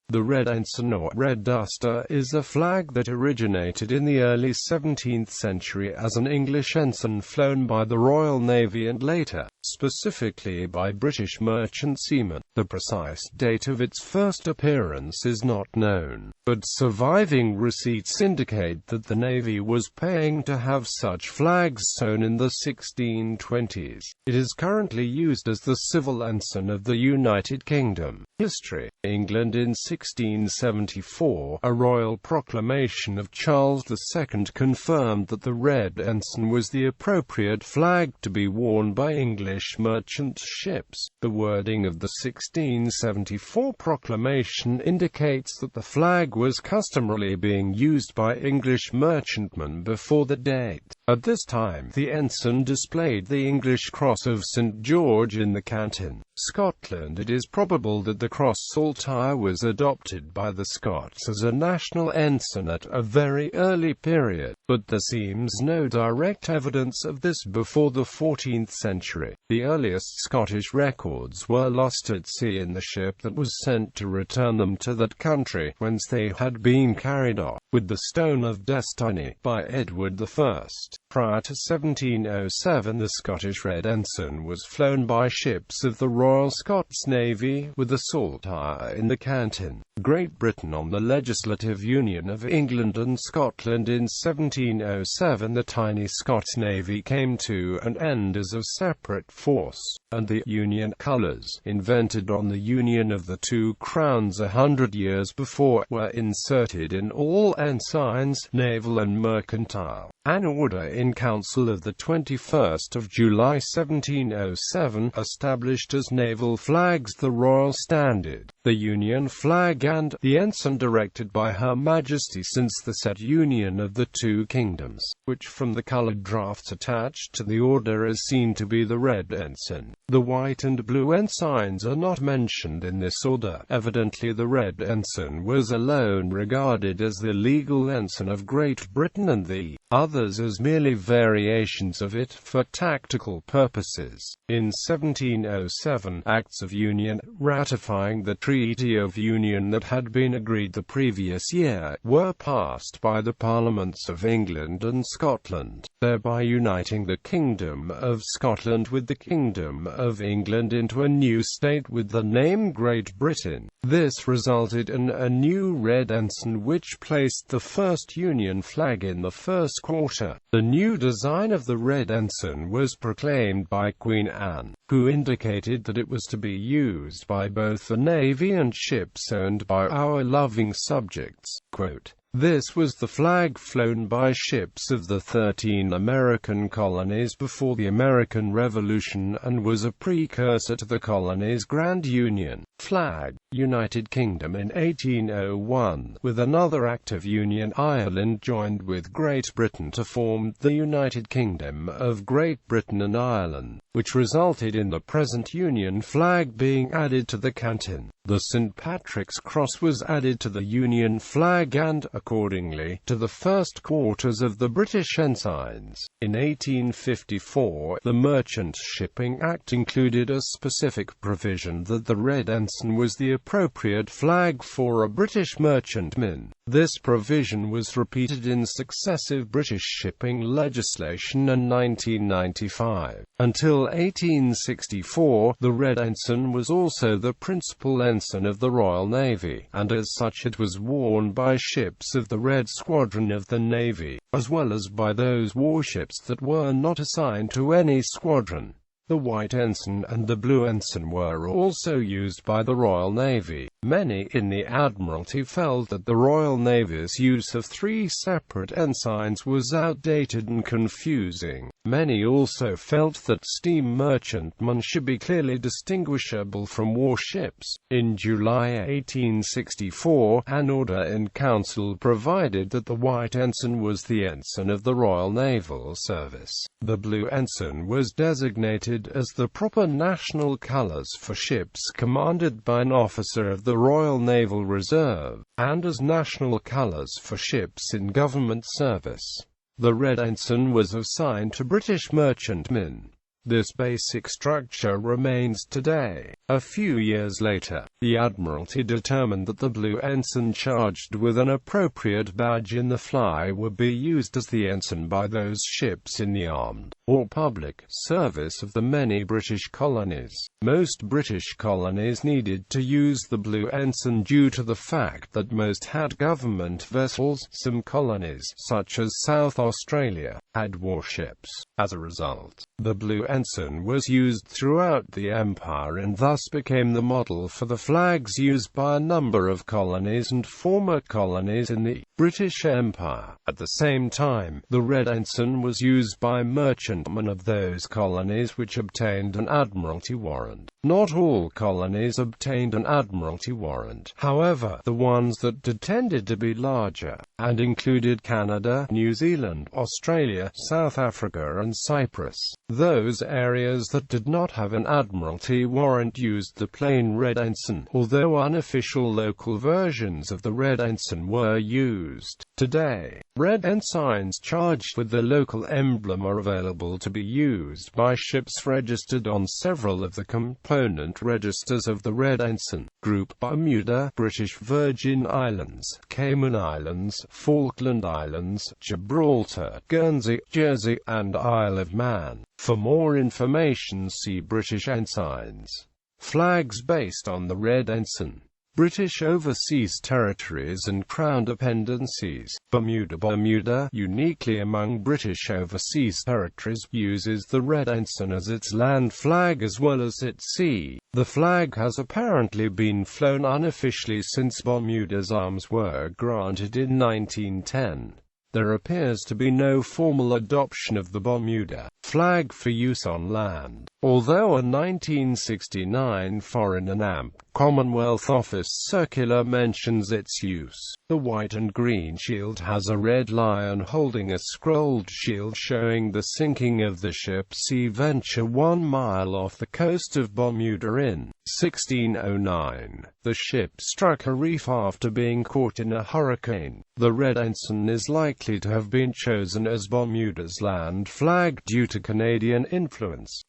The Red Anson or Red Duster is a flag that originated in the early 17th century as an English ensign flown by the Royal Navy and later, specifically by British merchant seamen. The precise date of its first appearance is not known, but surviving receipts indicate that the Navy was paying to have such flags sewn in the 1620s. It is currently used as the civil ensign of the United Kingdom. History: England in 1674, a royal proclamation of Charles II confirmed that the Red Ensign was the appropriate flag to be worn by English merchant ships. The wording of the 1674 proclamation indicates that the flag was customarily being used by English merchantmen before the date. At this time, the ensign displayed the English cross of St. George in the canton, Scotland. It is probable that the cross saltire was adopted by the Scots as a national ensign at a very early period, but there seems no direct evidence of this before the 14th century. The earliest Scottish records were lost at sea in the ship that was sent to return them to that country whence they had been carried off, with the Stone of Destiny, by Edward I. Prior to 1707, the Scottish Red Ensign was flown by ships of the Royal Scots Navy, with the saltire in the canton, Great Britain. On the Legislative Union of England and Scotland in 1707, the tiny Scots Navy came to an end as a separate force, and the Union colours, invented on the union of the two crowns 100 years before, were inserted in all ensigns, naval and mercantile. An order in Council of 21 July 1707 established as naval flags the Royal Standard, the Union flag and the ensign directed by Her Majesty since the said union of the two kingdoms, which from the coloured drafts attached to the order is seen to be the Red Ensign. The white and blue ensigns are not mentioned in this order. Evidently the Red Ensign was alone regarded as the legal ensign of Great Britain and the others as merely variations of it for tactical purposes. In 1707, Acts of Union, ratifying the Treaty of Union that had been agreed the previous year, were passed by the Parliaments of England and Scotland, thereby uniting the Kingdom of Scotland with the Kingdom of England into a new state with the name Great Britain. This resulted in a new Red Ensign which placed the first Union flag in the first quarter. The new design of the Red Ensign was proclaimed by Queen Anne, who indicated that it was to be used by both the Navy and ships owned by our loving subjects. Quote, "This was the flag flown by ships of the 13 American colonies before the American Revolution and was a precursor to the colonies' Grand Union flag, United Kingdom in 1801. With another Act of Union, Ireland joined with Great Britain to form the United Kingdom of Great Britain and Ireland, which resulted in the present Union flag being added to the canton. The St. Patrick's Cross was added to the Union flag and, accordingly, to the first quarters of the British ensigns. In 1854, the Merchant Shipping Act included a specific provision that the Red Ensign was the appropriate flag for a British merchantman. This provision was repeated in successive British shipping legislation and 1995. Until 1864, the Red Ensign was also the principal ensign of the Royal Navy, and as such it was worn by ships of the Red Squadron of the Navy, as well as by those warships that were not assigned to any squadron. The White Ensign and the Blue Ensign were also used by the Royal Navy. Many in the Admiralty felt that the Royal Navy's use of three separate ensigns was outdated and confusing. Many also felt that steam merchantmen should be clearly distinguishable from warships. In July 1864, an order in Council provided that the White Ensign was the ensign of the Royal Naval Service. The Blue Ensign was designated as the proper national colours for ships commanded by an officer of the Royal Naval Reserve, and as national colours for ships in government service. The Red Anson was assigned to British merchantmen. This basic structure remains today. A few years later, the Admiralty determined that the blue ensign charged with an appropriate badge in the flag would be used as the ensign by those ships in the armed, or public, service of the many British colonies. Most British colonies needed to use the blue ensign due to the fact that most had government vessels. Some colonies, such as South Australia, had warships. As a result, the blue ensign was used throughout the empire and thus became the model for the flags used by a number of colonies and former colonies in the British Empire. At the same time, the red ensign was used by merchantmen of those colonies which obtained an Admiralty warrant. Not all colonies obtained an Admiralty warrant. However, the ones that did tended to be larger, and included Canada, New Zealand, Australia, South Africa and Cyprus. Those areas that did not have an Admiralty warrant used the plain red ensign, although unofficial local versions of the red ensign were used. Today, red ensigns charged with the local emblem are available to be used by ships registered on several of the component registers of the red ensign. Group: Bermuda, British Virgin Islands, Cayman Islands, Falkland Islands, Gibraltar, Guernsey, Jersey, and Isle of Man. For more information, see British ensigns. Flags based on the red ensign. British Overseas Territories and Crown Dependencies. Bermuda, uniquely among British Overseas Territories, uses the red ensign as its land flag as well as its sea. The flag has apparently been flown unofficially since Bermuda's arms were granted in 1910. There appears to be no formal adoption of the Bermuda flag for use on land, although a 1969 Foreign and Commonwealth Office circular mentions its use. The white and green shield has a red lion holding a scrolled shield showing the sinking of the ship Sea Venture 1 mile off the coast of Bermuda in 1609. The ship struck a reef after being caught in a hurricane. The red ensign is likely to have been chosen as Bermuda's land flag due to Canadian influence.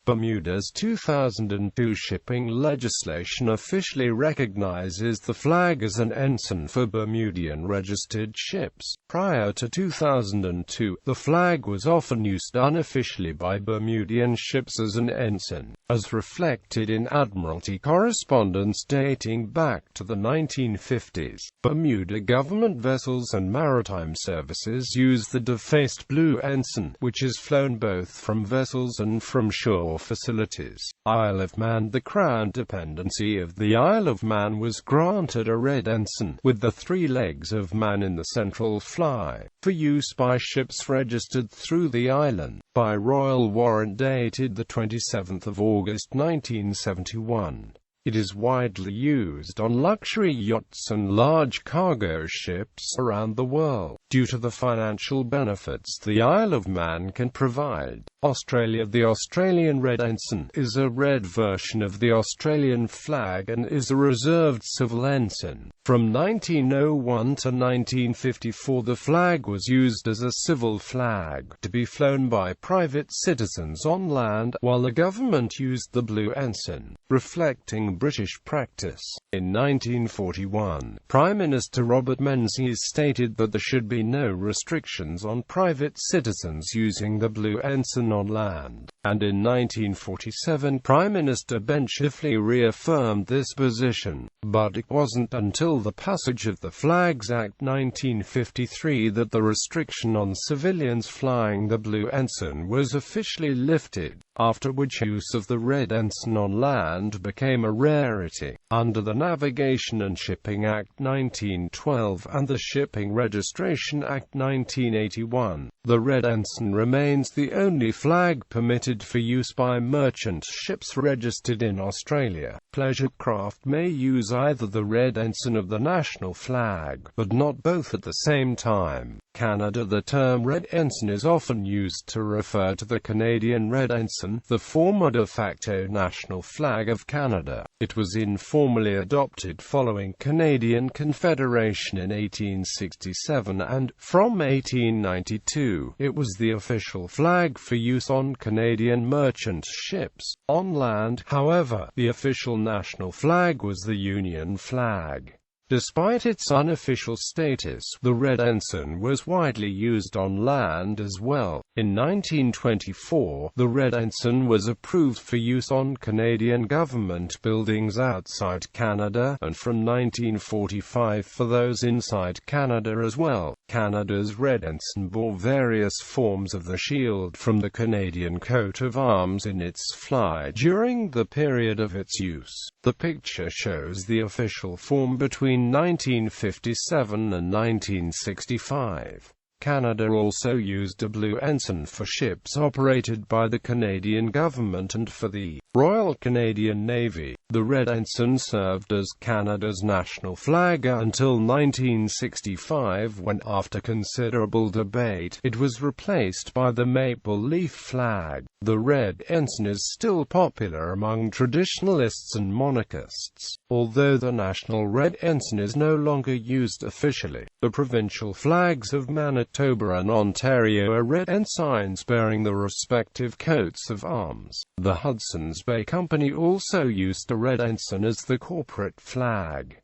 Bermuda's 2002 shipping legislation officially recognizes the flag as an ensign for Bermudian-registered ships. Prior to 2002, the flag was often used unofficially by Bermudian ships as an ensign, as reflected in Admiralty correspondence dating back to the 1950s. Bermuda government vessels and maritime services use the defaced blue ensign, which is flown both from vessels and from shore facilities. Isle of Man. The Crown Dependency of the Isle of Man was granted a red ensign, with the three legs of man in the central fly, for use by ships registered through the island, by royal warrant dated the 27th of August 1971. It is widely used on luxury yachts and large cargo ships around the world, due to the financial benefits the Isle of Man can provide. Australia. The Australian red ensign is a red version of the Australian flag and is a reserved civil ensign. From 1901 to 1954 the flag was used as a civil flag, to be flown by private citizens on land, while the government used the blue ensign, reflecting British practice. In 1941, Prime Minister Robert Menzies stated that there should be no restrictions on private citizens using the blue ensign on land, and in 1947 Prime Minister Ben Chifley reaffirmed this position. But it wasn't until the passage of the Flags Act 1953 that the restriction on civilians flying the blue ensign was officially lifted, after which use of the red ensign on land became a rarity. Under the Navigation and Shipping Act 1912 and the Shipping Registration Act 1981, the red ensign remains the only flag permitted for use by merchant ships registered in Australia. Pleasure craft may use either the red ensign of the national flag, but not both at the same time. Canada. The term red ensign is often used to refer to the Canadian red ensign, the former de facto national flag of Canada. It was informally adopted following Canadian Confederation in 1867 and, from 1892, 1902, it was the official flag for use on Canadian merchant ships. On land, however, the official national flag was the Union flag. Despite its unofficial status, the Red Anson was widely used on land as well. In 1924, the Red Anson was approved for use on Canadian government buildings outside Canada, and from 1945 for those inside Canada as well. Canada's Red Anson bore various forms of the shield from the Canadian coat of arms in its fly during the period of its use. The picture shows the official form between 1957 and 1965. Canada also used a blue ensign for ships operated by the Canadian government and for the Royal Canadian Navy. The Red Anson served as Canada's national flag until 1965, when, after considerable debate, it was replaced by the maple leaf flag. The Red Anson is still popular among traditionalists and monarchists. Although the national Red Anson is no longer used officially, the provincial flags of Manitoba and Ontario are red ensigns bearing the respective coats of arms. The Hudson's Bay Company also used a Red Anson as the corporate flag.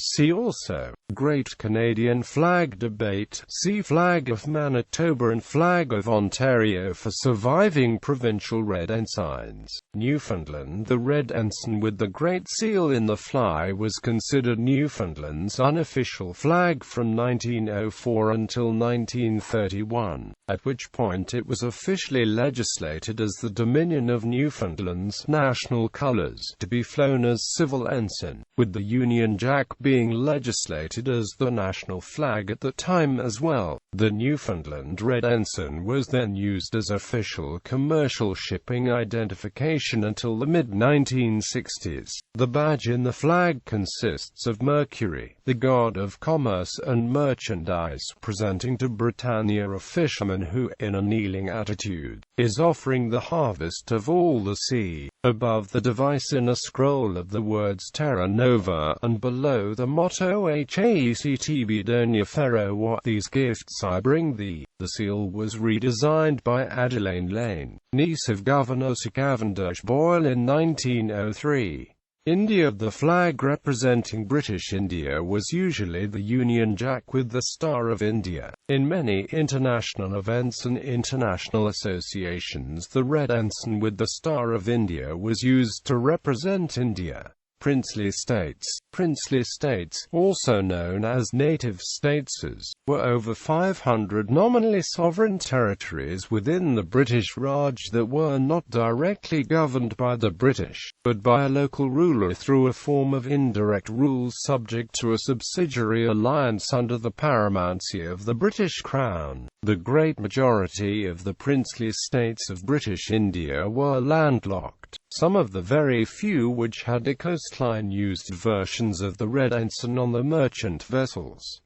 See also, Great Canadian Flag Debate. See Flag of Manitoba and Flag of Ontario for surviving provincial red ensigns. Newfoundland. The Red Anson with the Great Seal in the fly was considered Newfoundland's unofficial flag from 1904 until 1931, at which point it was officially legislated as the Dominion of Newfoundland's national colours, to be flown as civil ensign, with the Union Jack being legislated as the national flag at the time as well. The Newfoundland Red Anson was then used as official commercial shipping identification until the mid-1960s. The badge in the flag consists of Mercury, the god of commerce and merchandise, presenting to Britannia a fisherman who, in a kneeling attitude, is offering the harvest of all the sea. Above the device in a scroll of the words Terra Nova, and below the motto Haectb Donia Ferro. What these gifts I bring thee. The seal was redesigned by Adelaide Lane, niece of Governor Sir Cavendish Boyle, in 1903. India. The flag representing British India was usually the Union Jack with the Star of India. In many international events and international associations, the Red Anson with the Star of India was used to represent India. Princely states. Princely states, also known as native states, were over 500 nominally sovereign territories within the British Raj that were not directly governed by the British, but by a local ruler through a form of indirect rule subject to a subsidiary alliance under the paramountcy of the British Crown. The great majority of the princely states of British India were landlocked. Some of the very few which had a coastline used versions of the Red Anson on the merchant vessels.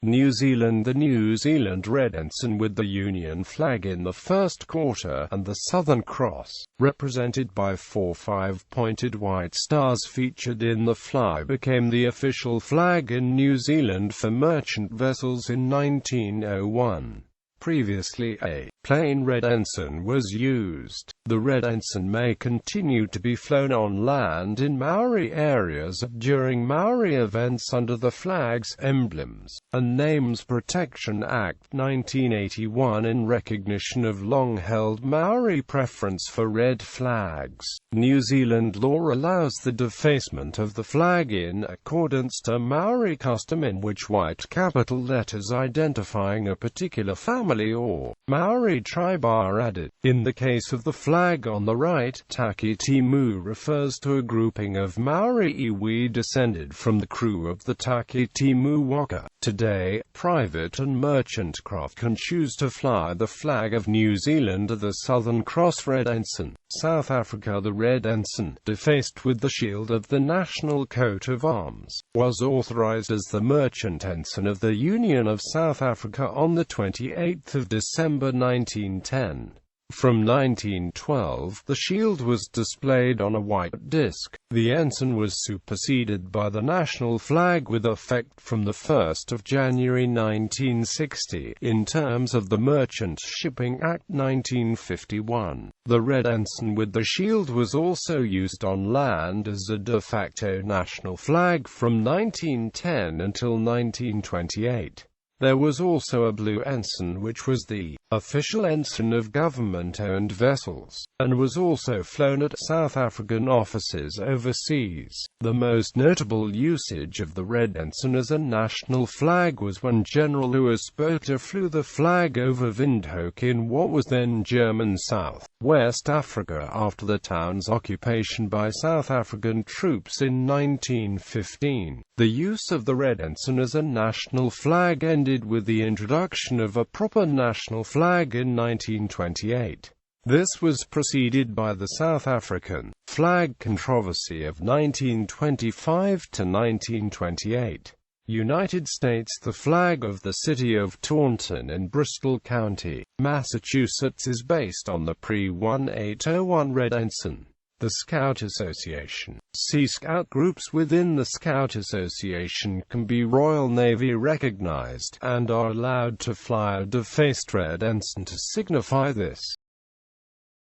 New Zealand. The New Zealand Red Anson with the Union flag in the first quarter, and the Southern Cross, represented by 4 5-pointed white stars featured in the fly, became the official flag in New Zealand for merchant vessels in 1901. Previously, a plain Red Anson was used. The Red Anson may continue to be flown on land in Maori areas during Maori events under the Flags, Emblems, and Names Protection Act 1981 in recognition of long-held Maori preference for red flags. New Zealand law allows the defacement of the flag in accordance to Maori custom, in which white capital letters identifying a particular family or Maori tribe are added. In the case of the flag on the right, Taki Timu refers to a grouping of Maori iwi descended from the crew of the Taki Timu Waka. Today, private and merchant craft can choose to fly the flag of New Zealand, the Southern Cross Red Anson. South Africa. The Red Anson, defaced with the shield of the national coat of arms, was authorized as the merchant ensign of the Union of South Africa on the 28th of December 1910. From 1912, the shield was displayed on a white disc. The ensign was superseded by the national flag with effect from the 1st of January 1960, in terms of the Merchant Shipping Act 1951. The red ensign with the shield was also used on land as a de facto national flag from 1910 until 1928. There was also a blue ensign which was the official ensign of government-owned vessels, and was also flown at South African offices overseas. The most notable usage of the red ensign as a national flag was when General Louis Botha flew the flag over Windhoek in what was then German South West Africa after the town's occupation by South African troops in 1915. The use of the red ensign as a national flag ended with the introduction of a proper national flag in 1928. This was preceded by the South African flag controversy of 1925 to 1928. United States. The flag of the city of Taunton in Bristol County, Massachusetts is based on the pre-1801 Red Anson. The Scout Association. Sea Scout groups within the Scout Association can be Royal Navy recognized, and are allowed to fly a defaced red ensign to signify this.